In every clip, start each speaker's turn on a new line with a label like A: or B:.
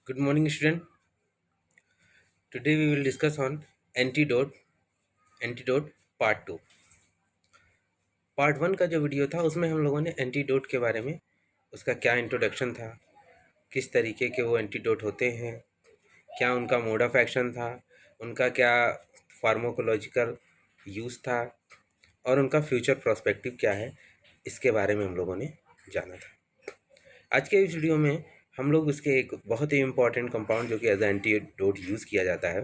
A: Good morning, student. Today we will discuss on antidote part 2. Part 1 का जो video था उसमें हम लोगों ने एंटीडोट के बारे में, उसका क्या इंट्रोडक्शन था, किस तरीके के वो एंटीडोट होते हैं, क्या उनका मोड ऑफ एक्शन था, उनका क्या फार्माकोलॉजिकल यूज़ था और उनका फ्यूचर प्रोस्पेक्टिव क्या है, इसके बारे में हम लोगों ने जाना था। आज के इस वीडियो में हम लोग उसके एक बहुत ही इम्पॉर्टेंट कंपाउंड जो कि एज एंटीडोट यूज़ किया जाता है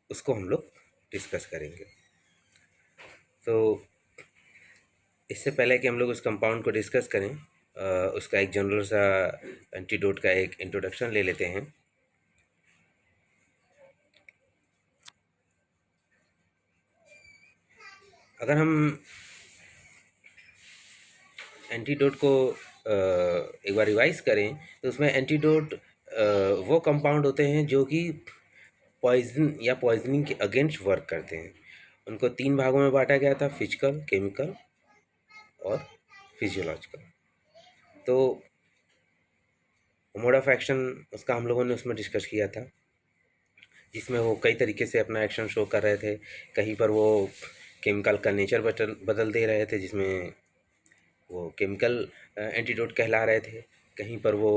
A: उसको हम लोग डिस्कस करेंगे। तो इससे पहले कि हम लोग उस कंपाउंड को डिस्कस करें, उसका एक जनरल सा एंटीडोट का एक इंट्रोडक्शन ले लेते हैं। अगर हम एंटीडोट को एक बार रिवाइज करें तो उसमें एंटीडोट वो कंपाउंड होते हैं जो कि पॉइजन या पॉइजनिंग के अगेंस्ट वर्क करते हैं। उनको 3 भागों में बांटा गया था, फिजिकल, केमिकल और फिजियोलॉजिकल। तो मोड ऑफ एक्शन उसका हम लोगों ने उसमें डिस्कस किया था, जिसमें वो कई तरीके से अपना एक्शन शो कर रहे थे। कहीं पर वो केमिकल का नेचर बदल दे रहे थे, जिसमें वो केमिकल एंटीडोट कहला रहे थे। कहीं पर वो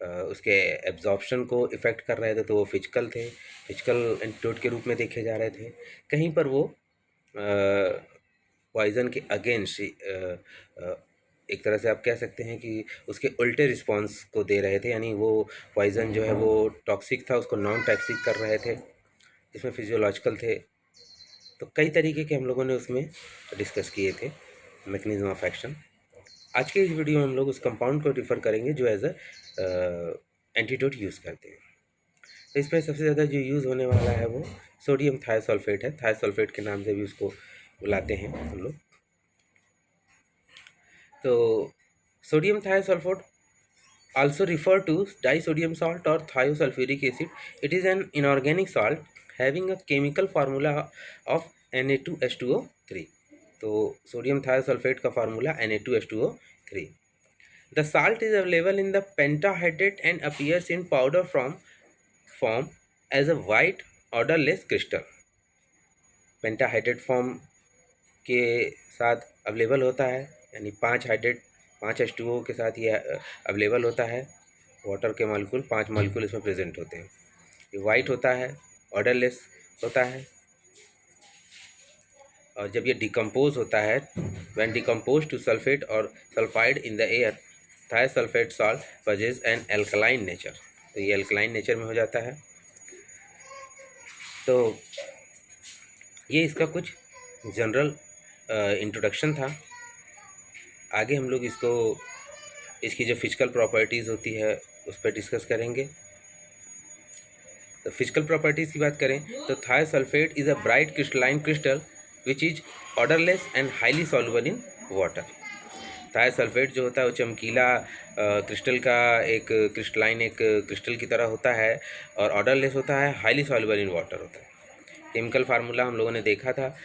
A: उसके एब्जॉर्प्शन को इफ़ेक्ट कर रहे थे, तो वो फिजिकल थे, फिजिकल एंटीडोट के रूप में देखे जा रहे थे। कहीं पर वो पॉइज़न के अगेंस्ट एक तरह से आप कह सकते हैं कि उसके उल्टे रिस्पॉन्स को दे रहे थे, यानी वो पॉइज़न जो है वो टॉक्सिक था, उसको नॉन टॉक्सिक कर रहे थे। इसमें फिजियोलॉजिकल थे। तो कई तरीके के हम लोगों ने उसमें डिस्कस किए थे मैकेनिज्म ऑफ एक्शन। आज के इस वीडियो में हम लोग उस कंपाउंड को रिफ़र करेंगे जो एज एंटीडोट यूज़ करते हैं। तो इसमें सबसे ज़्यादा जो यूज़ होने वाला है वो सोडियम थायोसल्फेट है। थायोसल्फेट के नाम से भी उसको बुलाते हैं हम लोग। तो sodium thiosulphate also referred to disodium salt or thiosulfuric acid. It is an inorganic salt having a chemical formula of Na2H2O3. तो सोडियम थायोसल्फेट का formula Na2H2O3. The salt is available in the pentahydrate and appears in powder form as a white odorless crystal. Pentahydrate form के साथ available होता है, यानी 5 H2O के साथ ये अवेलेबल होता है। वाटर के मॉलिक्यूल 5 मॉलिक्यूल इसमें प्रेजेंट होते हैं। ये वाइट होता है, ऑर्डरलेस होता है, और जब ये डिकम्पोज होता है, व्हेन डिकम्पोज टू सल्फेट और sulphide in the air, thiosulphate salt possess an alkaline nature. तो ये एल्कलाइन नेचर में हो जाता है। तो ये इसका कुछ जनरल इंट्रोडक्शन था। आगे हम लोग इसकी जो फिजिकल प्रॉपर्टीज़ होती है उस पर डिस्कस करेंगे। तो फिजिकल प्रॉपर्टीज़ की बात करें तो thiosulphate is a bright crystalline crystal which is odourless and highly soluble in water. Thiosulphate जो होता है वो चमकीला क्रिस्टल का एक क्रिस्टलाइन एक क्रिस्टल की तरह होता है और ऑर्डरलेस होता है, हाईली सॉल्युबल इन वाटर होता है। केमिकल फार्मूला हम लोगों ने देखा था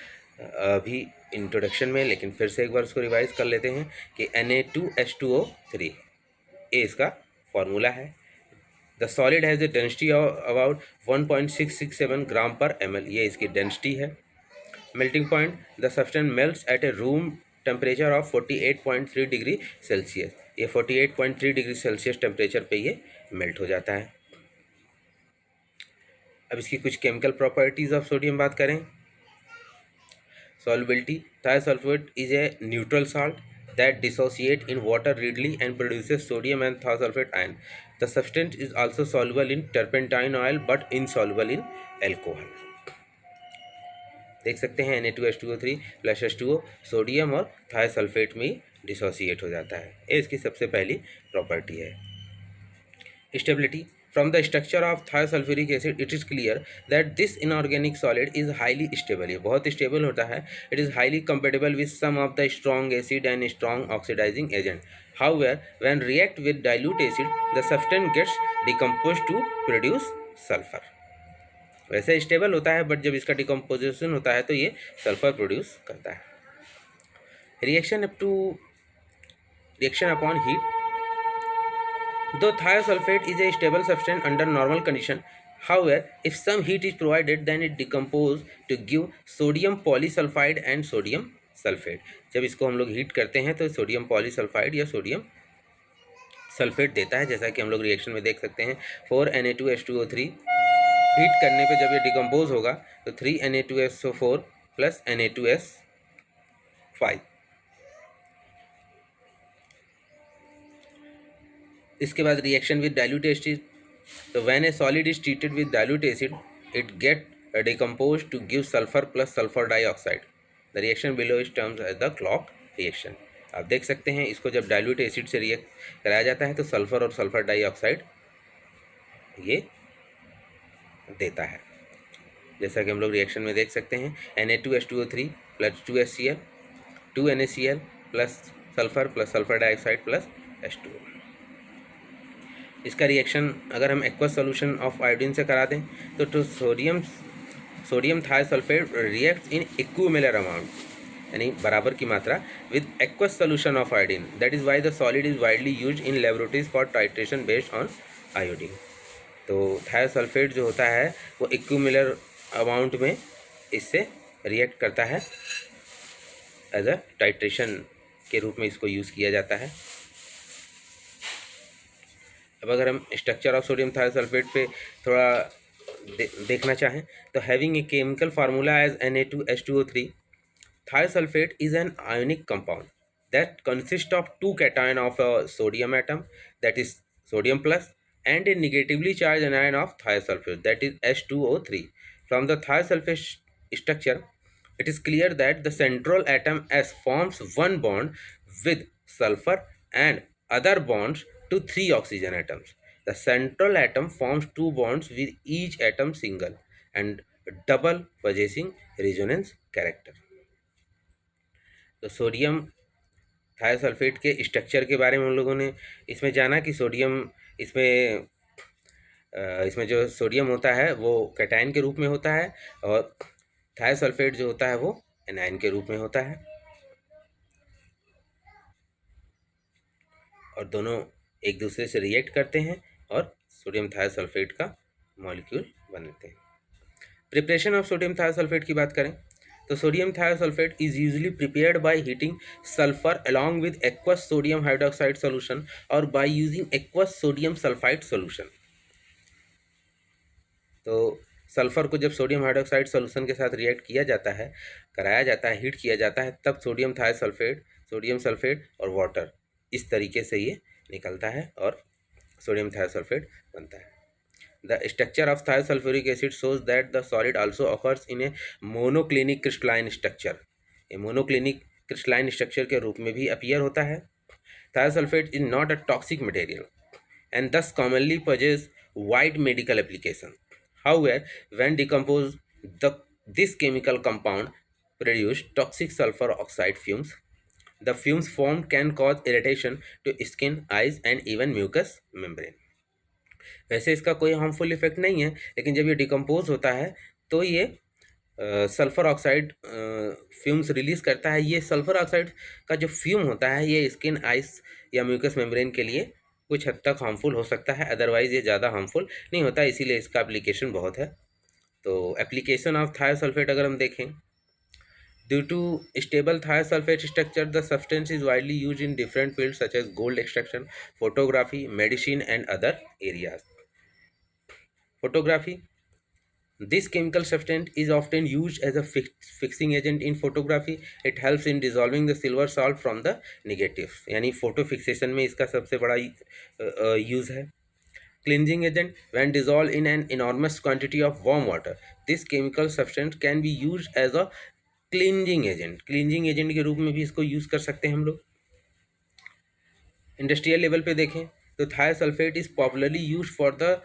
A: अभी इंट्रोडक्शन में, लेकिन फिर से एक बार उसको रिवाइज कर लेते हैं कि Na2H2O3 ये इसका फार्मूला है। The solid has a density of about 1.667 gram per ml, ये इसकी डेंसिटी है। Melting point, the substance melts at a room temperature of 48.3 degree Celsius. ये 48.3 डिग्री सेल्सियस टेम्परेचर पे ये मेल्ट हो जाता है। अब इसकी कुछ केमिकल प्रॉपर्टीज़ ऑफ सोडियम बात करें। Solubility, thisulfate is a neutral salt that dissociates in water readily and produces sodium and thiosulfate ion. The substance is also soluble in turpentine oil but insoluble in alcohol. देख सकते हैं Na2H2O3 plus H2O sodium और thiosulphate में dissociate हो जाता है। ये इसकी सबसे पहली प्रॉपर्टी है। Stability. From the structure of thiosulfuric acid, it is clear that this inorganic solid is highly stable. ये बहुत stable होता है. It is highly compatible with some of the strong acid and strong oxidizing agent. However, when react with dilute acid, the substance gets decomposed to produce sulfur. वैसे stable होता है, but जब इसका decomposition होता है तो ये सल्फर प्रोड्यूस करता है। Reaction upon heat, Though thiosulfate is a stable substance under normal condition, however, if some heat is provided, then it decomposes to give sodium polysulfide and sodium sulfate. जब इसको हम लोग हीट करते हैं तो sodium polysulphide या sodium sulphate देता है, जैसा कि हम लोग रिएक्शन में देख सकते हैं। 4Na2H2O3 हीट करने पे जब ये डिकम्पोज होगा तो 3Na2SO4 प्लस Na2S5। इसके बाद रिएक्शन विद डाइल्यूट एसिड, तो when a solid is treated with dilute acid it get decompose to give sulphur plus sulphur dioxide. The reaction below is terms as the clock reaction. आप देख सकते हैं इसको जब dilute acid से react कराया जाता है तो सल्फर और सल्फर डाइऑक्साइड ये देता है, जैसा कि हम लोग रिएक्शन में देख सकते हैं। Na2H2O3 plus 2HCl 2NaCl plus sulphur dioxide plus H2O। इसका रिएक्शन अगर हम एक्वस सॉल्यूशन ऑफ आयोडीन से करा दें तो सोडियम थायोसल्फेट रिएक्ट्स इन इक्विमिलर अमाउंट, यानी बराबर की मात्रा with aqueous solution of iodine. That is why the solid is widely used in laboratories for titration based on iodine. तो थायोसल्फेट जो होता है वो इक्विमिलर अमाउंट में इससे रिएक्ट करता है, एज अ टाइट्रेशन के रूप में इसको यूज़ किया जाता है। अब अगर हम स्ट्रक्चर ऑफ सोडियम थायोसल्फेट पे थोड़ा देखना चाहें तो having a chemical formula as Na2H2O3, thiosulfate is an ionic compound that consists of two cation of a sodium atom, that is sodium plus, and a negatively charged anion of thiosulfate, that is H2O3. From the thiosulfate structure, it is clear that the central atom S forms one bond with sulfur and other bonds to 3 oxygen atoms. The central atom forms 2 bonds with each atom single and double possessing resonance character. तो sodium thiosulphate के structure के बारे में हम लोगों ने इसमें जाना कि सोडियम इसमें जो सोडियम होता है वो कैटायन के रूप में होता है और थायोसल्फेट जो होता है वो एनायन के रूप में होता है, और दोनों एक दूसरे से रिएक्ट करते हैं और सोडियम थायोसल्फेट का मॉलिक्यूल बनाते हैं। प्रिपरेशन ऑफ सोडियम थायोसल्फेट की बात करें तो sodium thiosulphate is usually prepared by heating sulphur along with aqueous sodium hydroxide solution और by using aqueous sodium sulphide solution. तो सल्फर को जब सोडियम हाइड्रोक्साइड सॉल्यूशन के साथ रिएक्ट किया जाता है, कराया जाता है, हीट किया जाता है, तब सोडियम थायोसल्फेट, सोडियम सल्फेट और वाटर इस तरीके से ये निकलता है और सोडियम थायोसल्फेट बनता है। The structure of thiosulfuric acid shows that the solid also occurs in a monoclinic crystalline structure. ये monoclinic crystalline structure के रूप में भी अपीयर होता है। Thiosulfate is not a toxic material and thus commonly possesses wide medical application. However, when decomposed, this chemical compound produce toxic sulfur oxide fumes. The fumes formed can cause irritation to skin, eyes and even mucous membrane. वैसे इसका कोई harmful effect नहीं है, लेकिन जब ये decompose होता है तो ये सल्फ़र ऑक्साइड फ्यूम्स रिलीज़ करता है। ये सल्फ़र ऑक्साइड का जो फ्यूम होता है ये स्किन, आइस या म्यूकस मेम्ब्रेन के लिए कुछ हद तक हार्मफुल हो सकता है, अदरवाइज़ ये ज़्यादा हार्मफुल नहीं होता, इसीलिए इसका एप्लीकेशन बहुत है। तो एप्लीकेशन ऑफ थायोसल्फेट अगर हम देखें, due to stable thiosulphate structure the substance is widely use in different field such as gold extraction, photography, medicine and other areas. Photography. This chemical substance is often used as a fixing agent in photography. It helps in dissolving the silver salt from the negatives. यानी photo fixation में इसका सबसे बड़ा use है। Cleansing agent. When dissolved in an enormous quantity of warm water, this chemical substance can be used as a cleansing agent. Cleansing agent के रूप में भी इसको यूज़ कर सकते हैं हम लोग। इंडस्ट्रियल लेवल पे देखें तो thiosulphate is popularly used for the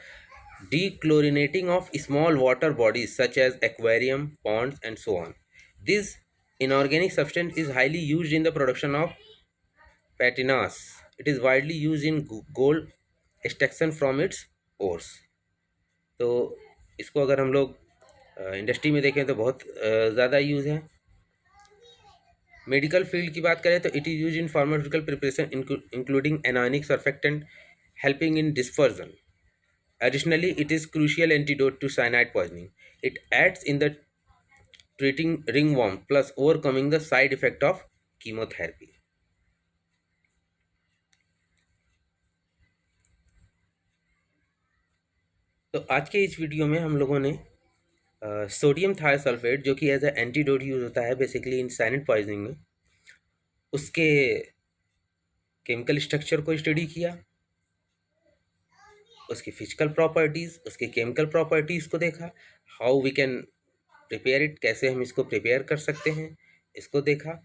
A: dechlorinating of small water bodies such as aquarium, ponds and so on. This inorganic substance is highly used in the production of patinas. It is widely used in gold extraction from its ores. तो इसको अगर हम लोग industry में देखें तो बहुत ज़्यादा यूज़ है। मेडिकल फील्ड की बात करें तो it is use in pharmaceutical preparation including anionic surfactant helping in dispersion. Additionally, it is crucial antidote to cyanide poisoning. It aids in the treating ringworm plus overcoming the side effect of chemotherapy. तो आज के इस video में हम लोगों ने sodium thiosulphate जो कि एज ए एंटीडोट यूज होता है बेसिकली इन साइनेड पॉइजनिंग में, उसके केमिकल स्ट्रक्चर को स्टडी किया, उसकी फिजिकल प्रॉपर्टीज़, उसके केमिकल प्रॉपर्टीज़ को देखा, how we can prepare it, कैसे हम इसको प्रिपेयर कर सकते हैं, इसको देखा,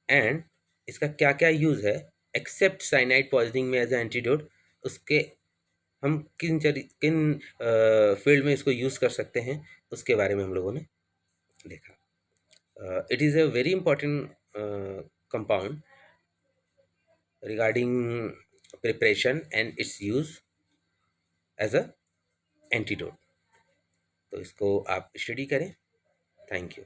A: एंड इसका क्या क्या यूज़ है एक्सेप्ट साइनाइड पॉइजनिंग में एज ए एंटीडोट, उसके हम किन फील्ड में इसको यूज़ कर सकते हैं उसके बारे में हम लोगों ने देखा. It is a very important compound regarding preparation and its use as a antidote. तो इसको आप स्टडी करें. Thank you.